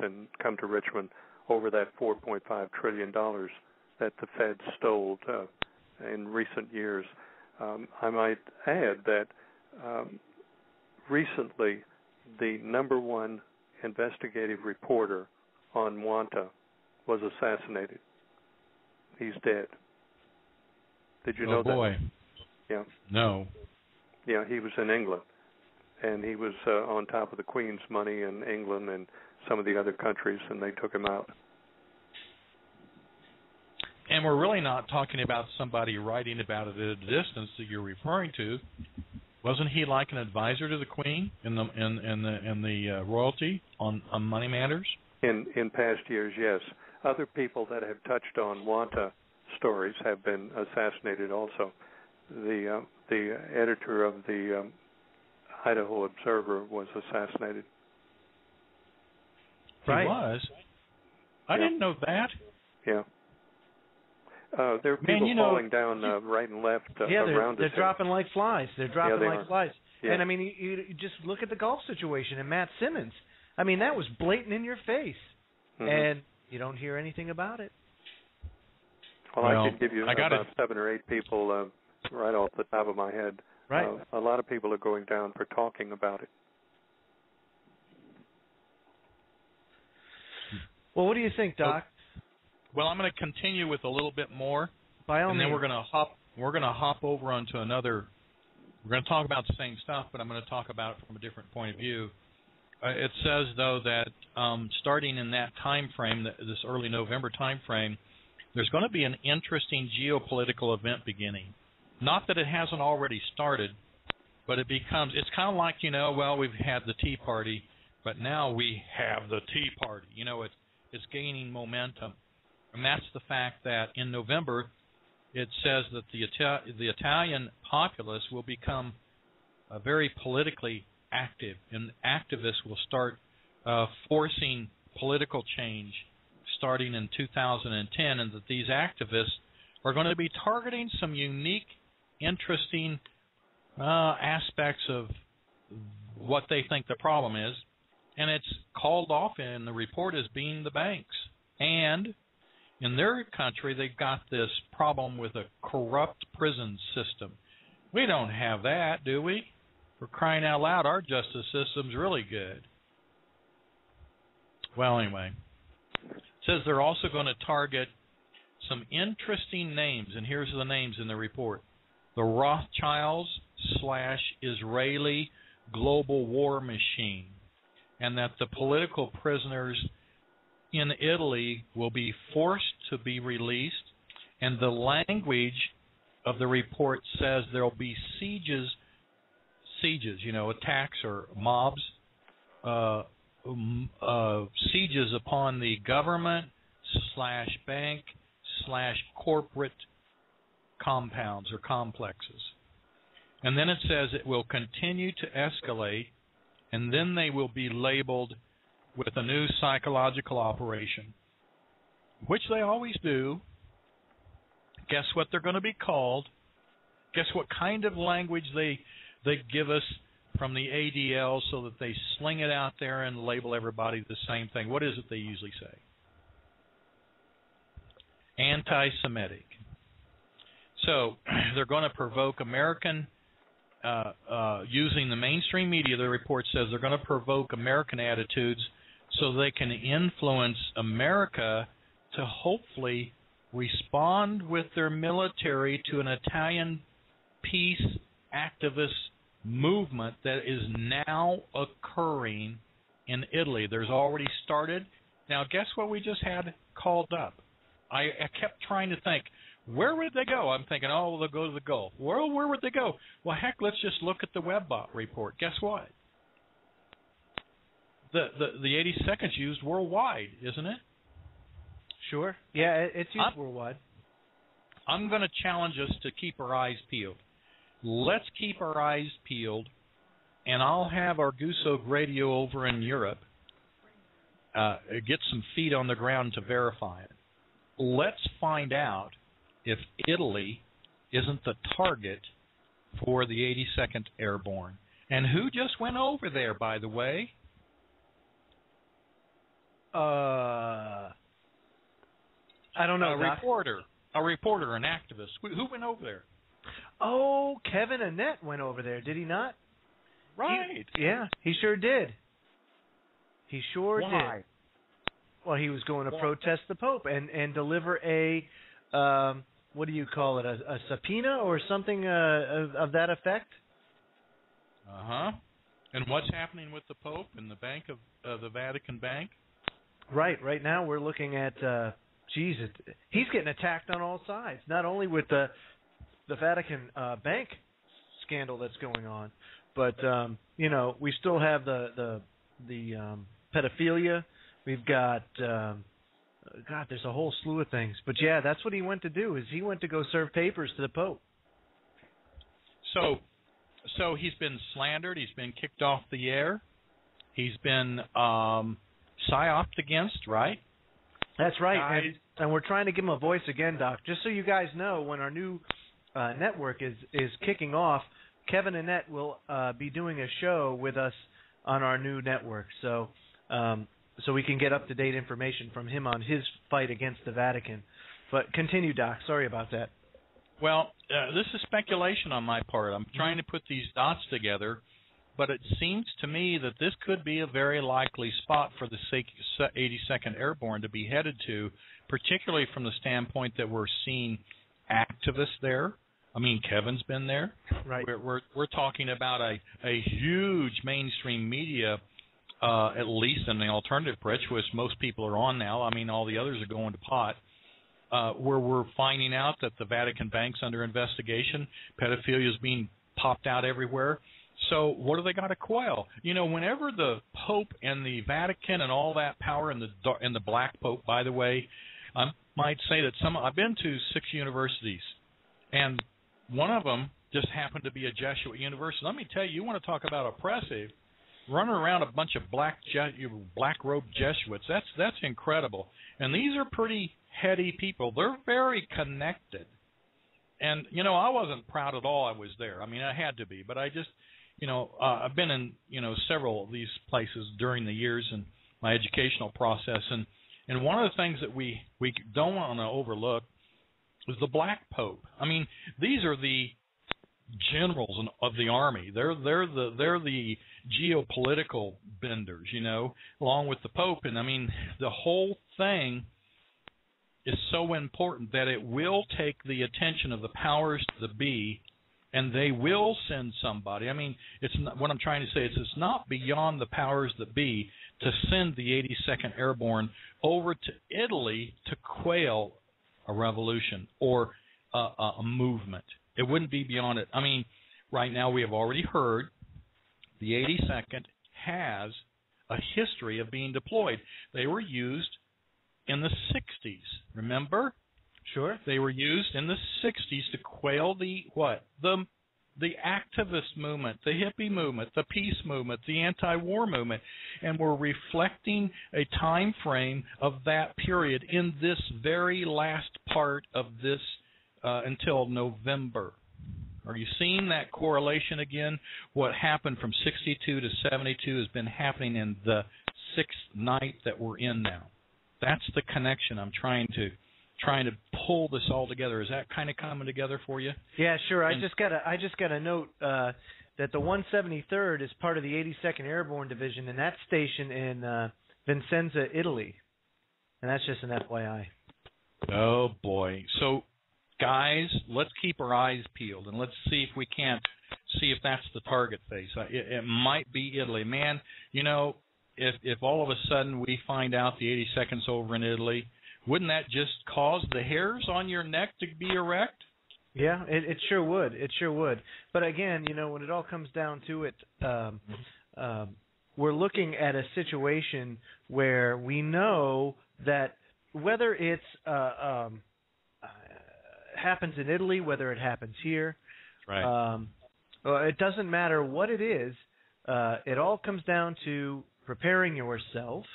and come to Richmond over that $4.5 trillion that the Fed stole in recent years. I might add that recently the number one investigative reporter on Wanta was assassinated. He's dead. Did you know that? Oh, boy. Yeah. No. Yeah, he was in England, and he was on top of the Queen's money in England and some of the other countries, and they took him out. And we're really not talking about somebody writing about it at a distance that you're referring to. Wasn't he like an advisor to the Queen in the royalty on money matters? In past years, yes. Other people that have touched on Wanta stories have been assassinated also. The editor of the Idaho Observer was assassinated. Right. He was? I didn't know that. Yeah. There are people falling down right and left around us. They're dropping like flies. They're dropping like flies. Yeah. And, I mean, you just look at the Gulf situation and Matt Simmons. I mean, that was blatant in your face. Mm-hmm. And you don't hear anything about it. Well, I could give you about 7 or 8 people right off the top of my head. Right. A lot of people are going down for talking about it. Well, what do you think, Doc? Well, I'm going to continue with a little bit more, by all means. Then we're going to hop over onto another. We're going to talk about the same stuff, but I'm going to talk about it from a different point of view. It says, though, that starting in that time frame, this early November time frame, there's going to be an interesting geopolitical event beginning. Not that it hasn't already started, but it's kind of like, we've had the Tea Party, but now we have the Tea Party. It's gaining momentum. And that's the fact that in November, it says that the Italian populace will become very politically active, and activists will start forcing political change starting in 2010, and that these activists are going to be targeting some unique, interesting aspects of what they think the problem is, and it's called off in the report as being the banks. And in their country, they've got this problem with a corrupt prison system. We don't have that, do we? For crying out loud, our justice system's really good. Well, anyway, it says they're also going to target some interesting names, and here's the names in the report. The Rothschilds/Israeli global war machine, and that the political prisoners in Italy will be forced to be released, and the language of the report says there will be sieges, attacks or mobs, sieges upon the government/bank/corporate compounds or complexes. And then it says it will continue to escalate, and then they will be labeled with a new psychological operation, which they always do. Guess what they're going to be called? Guess what kind of language they give us from the ADL so that they sling it out there and label everybody the same thing? What is it they usually say? Anti-Semitic. So they're going to provoke American, using the mainstream media, the report says they're going to provoke American attitudes so they can influence America to hopefully respond with their military to an Italian peace activist movement that is now occurring in Italy. There's already started. Now, guess what we just had called up? I kept trying to think, where would they go? I'm thinking, they'll go to the Gulf. Well, where would they go? Well, heck, let's just look at the webbot report. Guess what? The 82nd's used worldwide, isn't it? Sure. Yeah, it's used worldwide. I'm going to challenge us to keep our eyes peeled. Let's keep our eyes peeled, and I'll have our Goose Oak Radio over in Europe get some feet on the ground to verify it. Let's find out if Italy isn't the target for the 82nd Airborne. And who just went over there, by the way? I don't know. A reporter, an activist. Who went over there? Oh, Kevin Annett went over there, did he not? Right. He sure did. He sure Why? did. Well, he was going to protest the Pope and deliver a, what do you call it, a subpoena or something of that effect? Uh-huh. And what's happening with the Pope and the Bank of the Vatican Bank? Right now we're looking at, he's getting attacked on all sides, not only with the Vatican Bank scandal that's going on, but, we still have the pedophilia. We've got, there's a whole slew of things. But, yeah, that's what he went to do, is he went to go serve papers to the Pope. So he's been slandered. He's been kicked off the air. He's been psyoped against, right? That's right. And we're trying to give him a voice again, Doc. Just so you guys know, when our new network is kicking off, Kevin Annett will be doing a show with us on our new network. So we can get up-to-date information from him on his fight against the Vatican. But continue, Doc. Sorry about that. Well, this is speculation on my part. I'm trying to put these dots together, but it seems to me that this could be a very likely spot for the 82nd Airborne to be headed to, particularly from the standpoint that we're seeing activists there. I mean, Kevin's been there. Right. We're talking about a huge mainstream media, at least in the alternative press, which most people are on now. I mean, all the others are going to pot. Where we're finding out that the Vatican Bank's under investigation, pedophilia is being popped out everywhere. So what do they got to quell? Whenever the Pope and the Vatican and all that power, and the Black Pope, by the way, I might say that I've been to 6 universities, and one of them just happened to be a Jesuit university. Let me tell you, you want to talk about oppressive, running around a bunch of black-robed Jesuits. That's incredible. And these are pretty heady people. They're very connected. And, I wasn't proud at all I was there. I mean, I had to be. But I just, I've been in, several of these places during the years in my educational process. And one of the things that we don't want to overlook is the Black Pope. I mean, these are the generals of the army. They're the geopolitical benders, along with the Pope. And, I mean, the whole thing is so important that it will take the attention of the powers that be, and they will send somebody. I mean, it's not, what I'm trying to say is it's not beyond the powers that be to send the 82nd Airborne over to Italy to quail a revolution or a movement. It wouldn't be beyond it. I mean, right now we have already heard the 82nd has a history of being deployed. They were used in the 60s, remember? Sure. They were used in the 60s to quail the activist movement, the hippie movement, the peace movement, the anti-war movement, and we're reflecting a time frame of that period in this very last part of this until November. Are you seeing that correlation again? What happened from 62 to 72 has been happening in the 6th night that we're in now. That's the connection I'm trying to pull this all together. Is that kind of coming together for you? Yeah, sure. I just got a note that the 173rd is part of the 82nd Airborne Division, and that's stationed in Vicenza, Italy. And that's just an FYI. Oh boy. So, guys, let's keep our eyes peeled and let's see if we can't see if that's the target face. It might be Italy, man. If all of a sudden we find out the 82nd's over in Italy, wouldn't that just cause the hairs on your neck to be erect? Yeah, it sure would. It sure would. But again, when it all comes down to it, we're looking at a situation where we know that whether it's happens in Italy, whether it happens here, right. It doesn't matter what it is. It all comes down to preparing yourself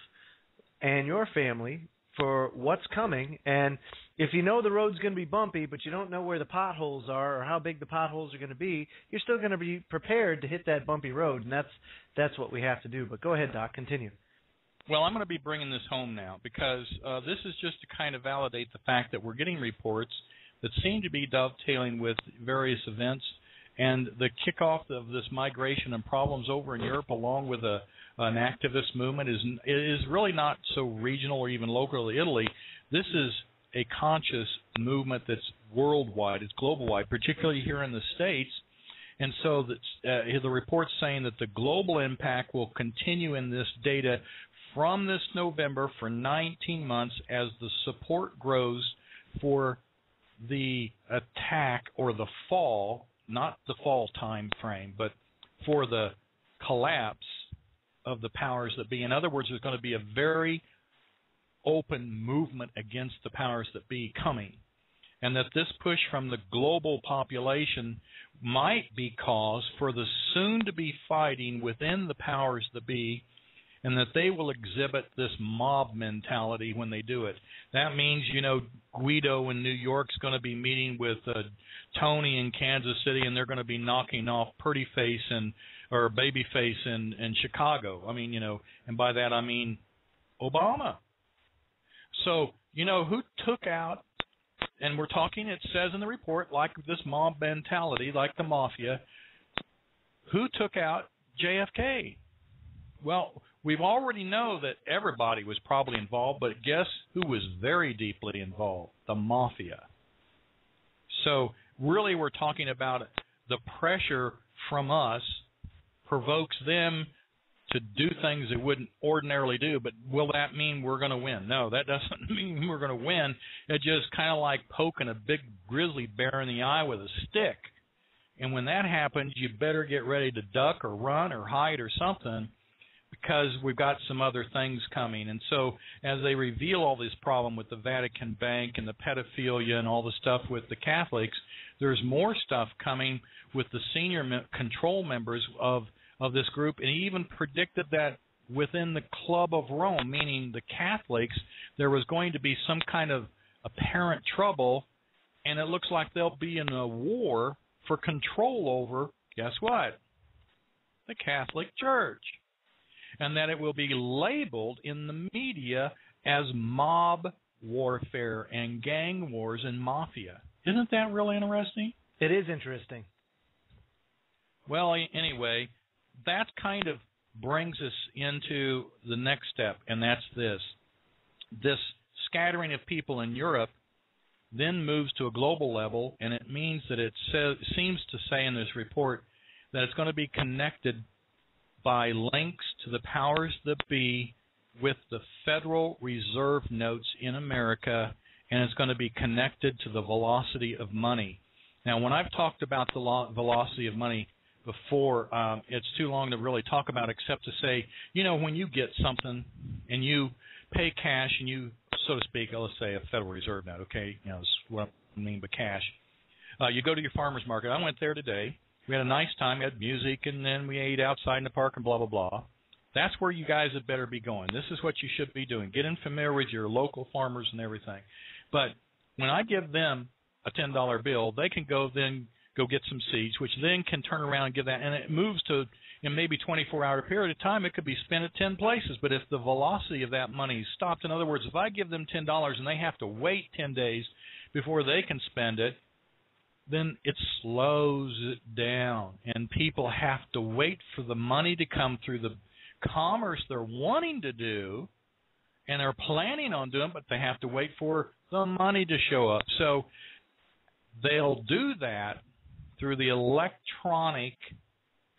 and your family for what's coming. And if you know the road's going to be bumpy, but you don't know where the potholes are or how big the potholes are going to be, you're still going to be prepared to hit that bumpy road, and that's what we have to do. But go ahead, Doc, continue. Well, I'm going to be bringing this home now because this is just to kind of validate the fact that we're getting reports that seem to be dovetailing with various events, and the kickoff of this migration and problems over in Europe, along with an activist movement, is really not so regional or even local to Italy. This is a conscious movement that's worldwide, it's global-wide, particularly here in the States. And so the report's saying that the global impact will continue in this data from this November for 19 months as the support grows for the attack or the fall, not the fall time frame, but for the collapse of the powers that be. In other words, there's going to be a very open movement against the powers that be coming, and that this push from the global population might be cause for the soon-to-be fighting within the powers that be, and that they will exhibit this mob mentality when they do it. That means, Guido in New York's going to be meeting with Tony in Kansas City, and they're going to be knocking off Pretty Face or Babyface in Chicago. And by that I mean Obama. So, who took out, and we're talking, it says in the report, like this mob mentality, like the mafia, who took out JFK? Well, we already know that everybody was probably involved, but guess who was very deeply involved? The mafia. So really we're talking about the pressure from us provokes them to do things they wouldn't ordinarily do, but will that mean we're going to win? No, that doesn't mean we're going to win. It's just kind of like poking a big grizzly bear in the eye with a stick. And when that happens, you better get ready to duck or run or hide or something, because we've got some other things coming. And so as they reveal all this problem with the Vatican Bank and the pedophilia and all the stuff with the Catholics, there's more stuff coming with the senior control members of this group. And he even predicted that within the Club of Rome, meaning the Catholics, there was going to be some kind of apparent trouble, and it looks like they'll be in a war for control over, guess what? The Catholic Church. And that it will be labeled in the media as mob warfare and gang wars and mafia. Isn't that really interesting? It is interesting. Well, anyway, that kind of brings us into the next step, and that's this. This scattering of people in Europe then moves to a global level, and it means that it seems to say in this report that it's going to be connected by links to the powers that be with the Federal Reserve notes in America, and it's going to be connected to the velocity of money. Now, when I've talked about the velocity of money before, it's too long to really talk about, except to say, when you get something and you pay cash and you, so to speak, let's say a Federal Reserve note, okay, that's what I mean by cash. You go to your farmer's market. I went there today. We had a nice time. We had music, and then we ate outside in the park and blah, blah, blah. That's where you guys had better be going. This is what you should be doing. Getting familiar with your local farmers and everything. But when I give them a $10 bill, they can go get some seeds, which then can turn around and give that. And it moves to, in maybe 24-hour period of time, it could be spent at 10 places. But if the velocity of that money is stopped, in other words, if I give them $10 and they have to wait 10 days before they can spend it, then it slows it down, and people have to wait for the money to come through the commerce they're wanting to do, and they're planning on doing, but they have to wait for the money to show up. So they'll do that through the electronic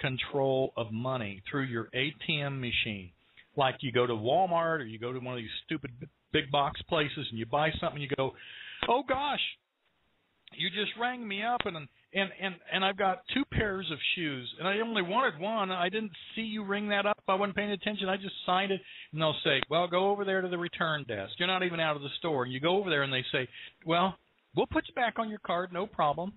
control of money, through your ATM machine. Like you go to Walmart or you go to one of these stupid big box places and you buy something, you go, oh gosh, you just rang me up, and I've got 2 pairs of shoes, and I only wanted one. I didn't see you ring that up. I wasn't paying attention. I just signed it. And they'll say, well, go over there to the return desk. You're not even out of the store. And you go over there, and they say, well, we'll put you back on your card, no problem.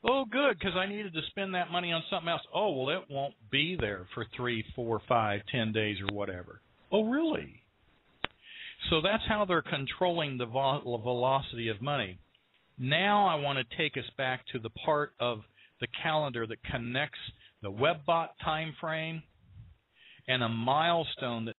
Oh, good, because I needed to spend that money on something else. Oh, well, it won't be there for 3, 4, 5, 10 days or whatever. Oh, really? So that's how they're controlling the velocity of money. Now I want to take us back to the part of the calendar that connects the webbot time frame and a milestone that